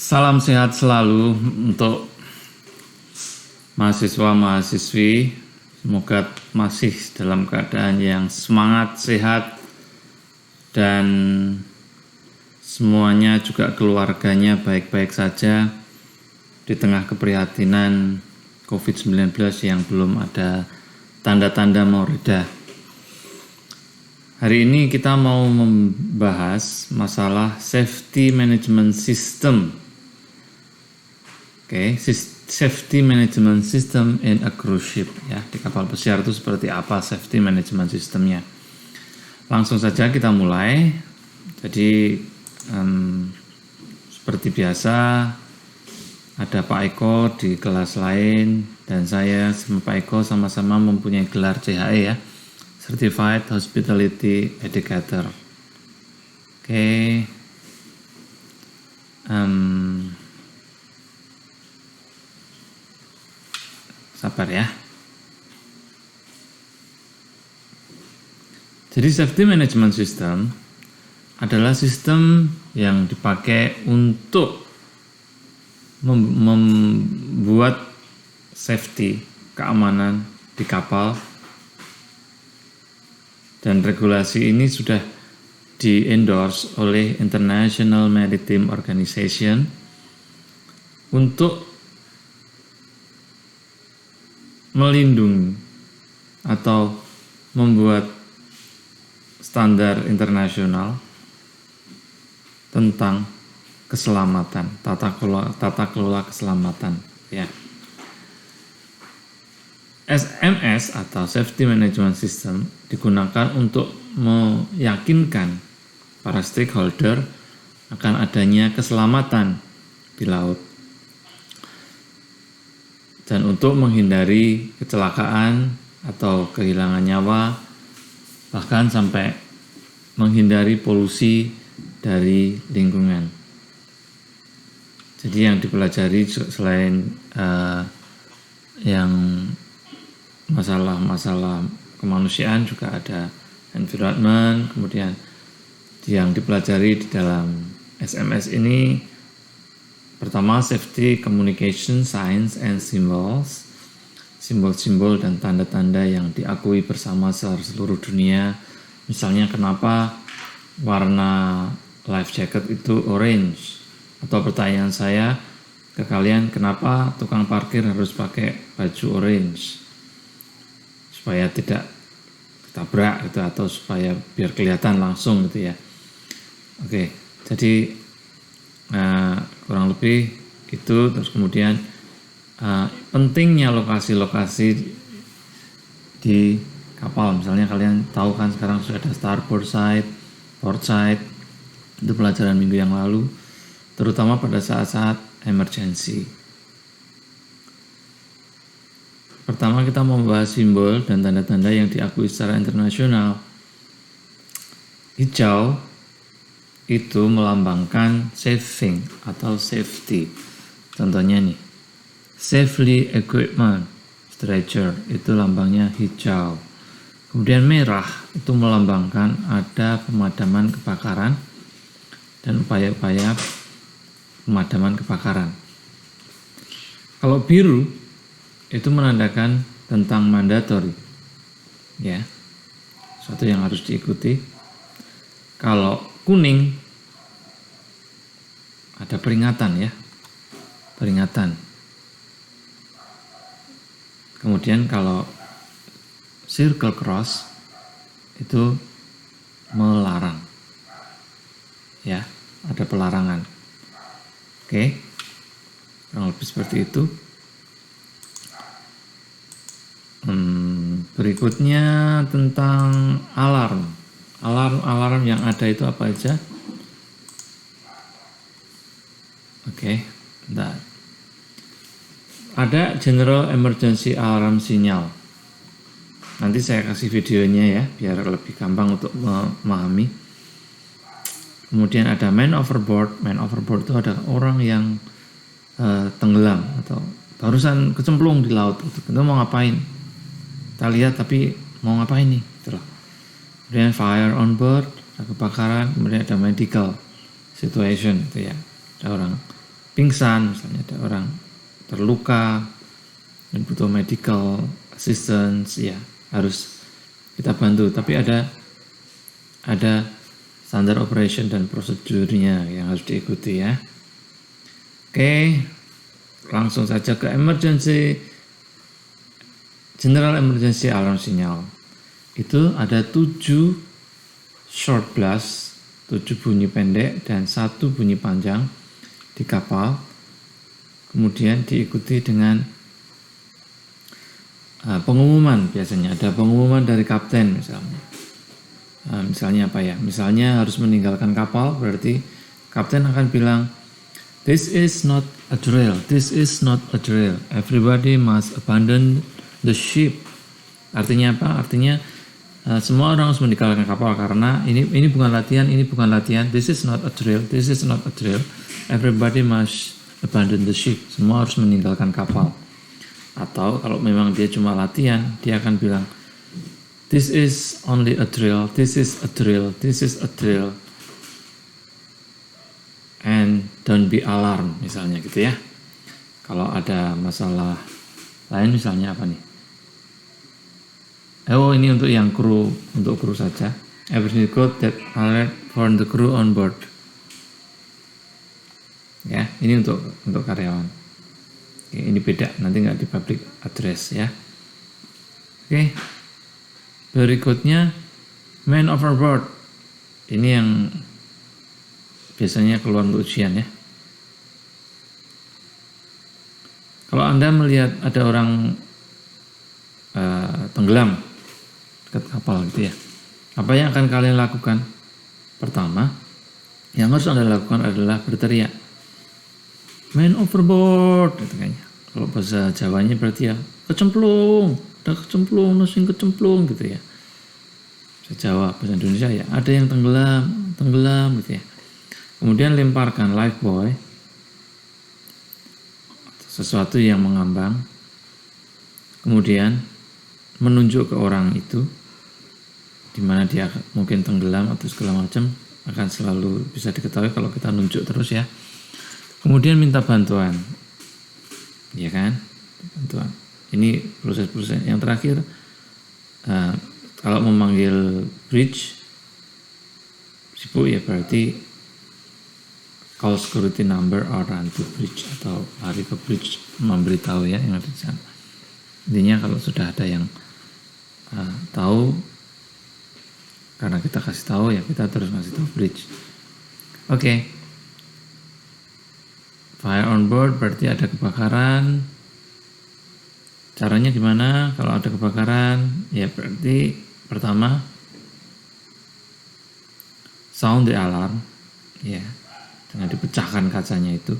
Salam sehat selalu untuk mahasiswa-mahasiswi. Semoga masih dalam keadaan yang semangat, sehat, dan semuanya juga keluarganya baik-baik saja di tengah keprihatinan COVID-19 yang belum ada tanda-tanda mau reda. Hari ini kita mau membahas masalah safety management system. Safety management system in a cruise ship, ya. Di kapal pesiar itu seperti apa safety management systemnya? Langsung saja kita mulai. Jadi seperti biasa ada Pak Eko di kelas lain dan saya sama Pak Eko sama-sama mempunyai gelar CHE, ya, Certified Hospitality Educator. Sabar ya. Jadi safety management system adalah sistem yang dipakai untuk membuat safety, keamanan di kapal, dan regulasi ini sudah di-endorse oleh International Maritime Organization untuk melindungi atau membuat standar internasional tentang keselamatan, tata kelola keselamatan, ya. SMS atau Safety Management System digunakan untuk meyakinkan para stakeholder akan adanya keselamatan di laut dan untuk menghindari kecelakaan atau kehilangan nyawa, bahkan sampai menghindari polusi dari lingkungan. Jadi yang dipelajari selain yang masalah-masalah kemanusiaan juga ada environment, kemudian yang dipelajari di dalam SMS ini pertama safety communication signs and symbols, simbol-simbol dan tanda-tanda yang diakui bersama seluruh dunia. Misalnya kenapa warna life jacket itu orange, atau pertanyaan saya ke kalian, kenapa tukang parkir harus pakai baju orange? Supaya tidak tabrak gitu, atau supaya biar kelihatan langsung gitu ya. Oke, jadi kurang lebih itu. Terus kemudian pentingnya lokasi-lokasi di kapal. Misalnya kalian tahu kan sekarang sudah ada starboard side, port side, itu pelajaran minggu yang lalu, terutama pada saat-saat emergency. Pertama kita membahas simbol dan tanda-tanda yang diakui secara internasional. Hijau itu melambangkan saving atau safety. Contohnya nih, safely equipment stretcher itu lambangnya hijau. Kemudian merah itu melambangkan ada pemadaman kebakaran dan upaya-upaya pemadaman kebakaran. Kalau biru itu menandakan tentang mandatory, ya, sesuatu yang harus diikuti. Kalau kuning ada peringatan, ya, peringatan. Kemudian kalau circle cross itu melarang, ya, ada pelarangan. Oke, kurang lebih seperti itu. Berikutnya tentang alarm yang ada itu apa aja? Oke, bentar. Ada general emergency alarm signal. Nanti saya kasih videonya ya, biar lebih gampang untuk memahami. Kemudian ada man overboard. Man overboard itu ada orang yang tenggelam atau barusan kecemplung di laut. Kita mau ngapain? Kita lihat tapi mau ngapain nih? Itulah. Kemudian fire on board, ada kebakaran. Kemudian ada medical situation, itu ya, ada orang pingsan, misalnya ada orang terluka dan butuh medical assistance, ya harus kita bantu. Tapi ada standar operation dan prosedurnya yang harus diikuti ya. Oke, langsung saja ke emergency. General emergency alarm signal. Itu ada 7 short blast, 7 bunyi pendek dan 1 bunyi panjang di kapal. Kemudian diikuti dengan pengumuman, biasanya ada pengumuman dari kapten misalnya. Misalnya apa ya? Misalnya harus meninggalkan kapal, berarti kapten akan bilang, "This is not a drill. This is not a drill. Everybody must abandon the ship." Artinya apa? Artinya semua orang harus meninggalkan kapal karena ini bukan latihan, ini bukan latihan. This is not a drill. This is not a drill. Everybody must abandon the ship. Semua harus meninggalkan kapal. Atau kalau memang dia cuma latihan, dia akan bilang, "This is only a drill. This is a drill. This is a drill. And don't be alarmed," misalnya gitu ya. Kalau ada masalah lain misalnya apa nih? Oh, ini untuk yang kru, untuk kru saja. Every code that alert for the crew on board. Ya, ini untuk karyawan. Oke, ini beda, nanti nggak di public address ya. Oke, berikutnya man overboard. Ini yang biasanya keluar untuk ujian ya. Kalau Anda melihat ada orang tenggelam dekat kapal gitu ya, apa yang akan kalian lakukan? Pertama, yang harus Anda lakukan adalah berteriak, "Man overboard," gitu kayaknya. Kalau bahasa Jawanya berarti ya, "Kecemplung, udah kecemplung, nosing kecemplung," gitu ya. Bahasa Jawa, bahasa Indonesia ya, ada yang tenggelam gitu ya. Kemudian lemparkan lifebuoy, sesuatu yang mengambang. Kemudian menunjuk ke orang itu, di mana dia mungkin tenggelam atau segala macam, akan selalu bisa diketahui kalau kita nunjuk terus ya. Kemudian minta bantuan, ya kan? Bantuan. Ini proses-proses yang terakhir. Kalau memanggil bridge, sibuk ya berarti call security number or run to bridge, atau lari ke bridge memberitahu ya yang ada di sana. Intinya kalau sudah ada yang tahu, karena kita kasih tahu ya kita terus kasih tahu bridge. Oke. Fire on board berarti ada kebakaran. Caranya gimana kalau ada kebakaran? Ya berarti pertama sound the alarm, ya, jangan dipecahkan kacanya itu.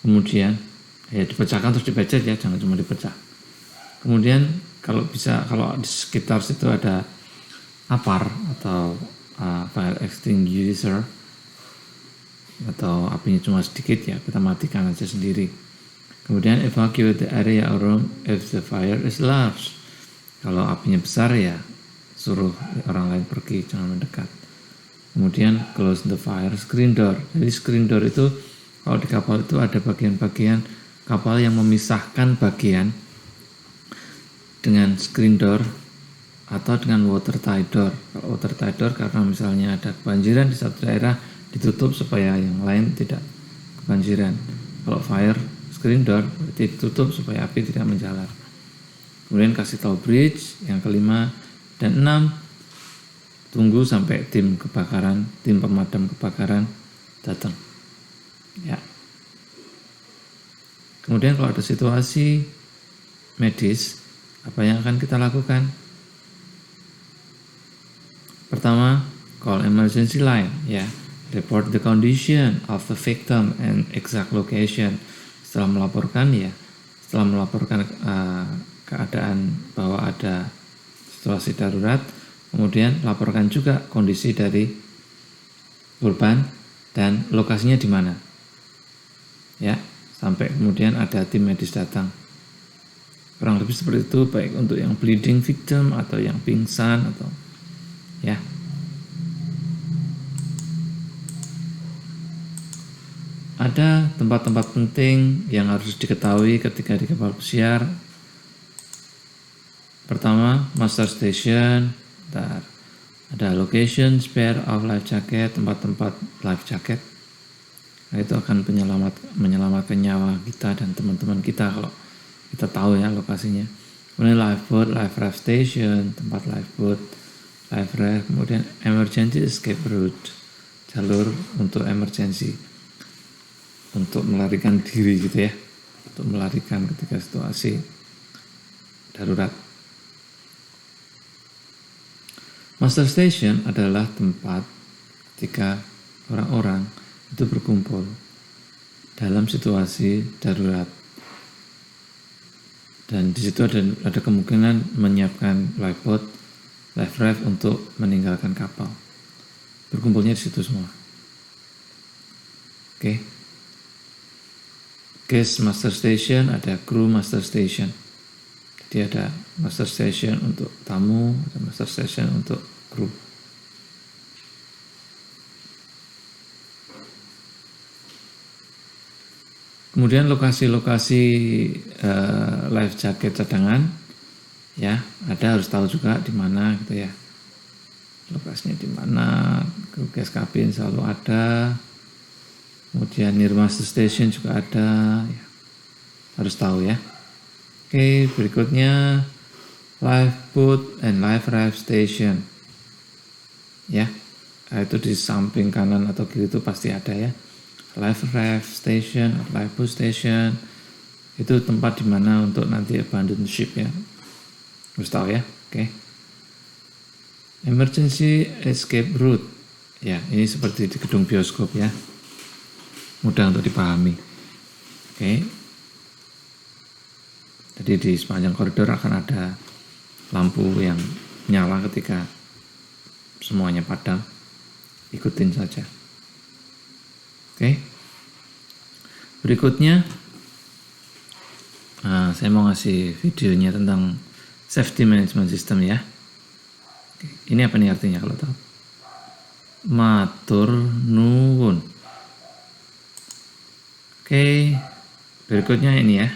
Kemudian ya dipecahkan terus dipecet ya, jangan cuma dipecah. Kemudian kalau bisa, kalau di sekitar situ ada APAR atau fire extinguisher atau apinya cuma sedikit ya, kita matikan aja sendiri. Kemudian evacuate the area or room if the fire is large. Kalau apinya besar ya suruh orang lain pergi, jangan mendekat. Kemudian close the fire screen door. Jadi screen door itu kalau di kapal itu ada bagian-bagian kapal yang memisahkan bagian dengan screen door atau dengan watertight door. Kalau watertight door karena misalnya ada kebanjiran di satu daerah, ditutup supaya yang lain tidak kebanjiran. Kalau fire screen door berarti ditutup supaya api tidak menjalar. Kemudian kasih tahu bridge yang kelima dan 6, tunggu sampai tim kebakaran, tim pemadam kebakaran datang. Ya. Kemudian kalau ada situasi medis, apa yang akan kita lakukan? Pertama, call emergency line, ya. Report the condition of the victim and exact location. Setelah melaporkan keadaan bahwa ada situasi darurat, kemudian laporkan juga kondisi dari korban dan lokasinya di mana. Ya, sampai kemudian ada tim medis datang. Kurang lebih seperti itu, baik untuk yang bleeding victim atau yang pingsan atau ya. ada tempat-tempat penting yang harus diketahui ketika di kapal pesiar. Pertama, master station. Ada location, spare of life jacket, tempat-tempat life jacket. Nah, itu akan menyelamatkan nyawa kita dan teman-teman kita kalau kita tahu ya lokasinya. Kemudian lifeboat, life raft station, tempat lifeboat, life raft. Kemudian emergency escape route, jalur untuk emergency, untuk melarikan diri gitu ya, untuk melarikan ketika situasi darurat. Master station adalah tempat ketika orang-orang itu berkumpul dalam situasi darurat, dan di situ ada kemungkinan menyiapkan lifeboat, life raft untuk meninggalkan kapal. Berkumpulnya di situ semua. Oke. Guest master station, ada crew master station. Jadi ada master station untuk tamu, ada master station untuk kru. Kemudian lokasi-lokasi life jacket cadangan, ya ada, harus tahu juga di mana gitu ya. Lokasinya di mana, gas kabin selalu ada. Kemudian near master station juga ada, ya. Harus tahu ya. Oke, berikutnya lifeboat and life raft station. Ya, itu di samping kanan atau kiri itu pasti ada ya. Life raft station, lifeboat station, itu tempat di mana untuk nanti abandon ship ya. Harus tahu ya. Oke. Emergency escape route. Ya, ini seperti di gedung bioskop ya. Mudah untuk dipahami. Oke. Jadi di sepanjang koridor akan ada lampu yang nyala ketika semuanya padam. Ikutin saja. Oke. Berikutnya, saya mau ngasih videonya tentang safety management system ya. Oke. Ini apa nih artinya kalau tahu? Matur nuwun. Oke. Berikutnya ini ya.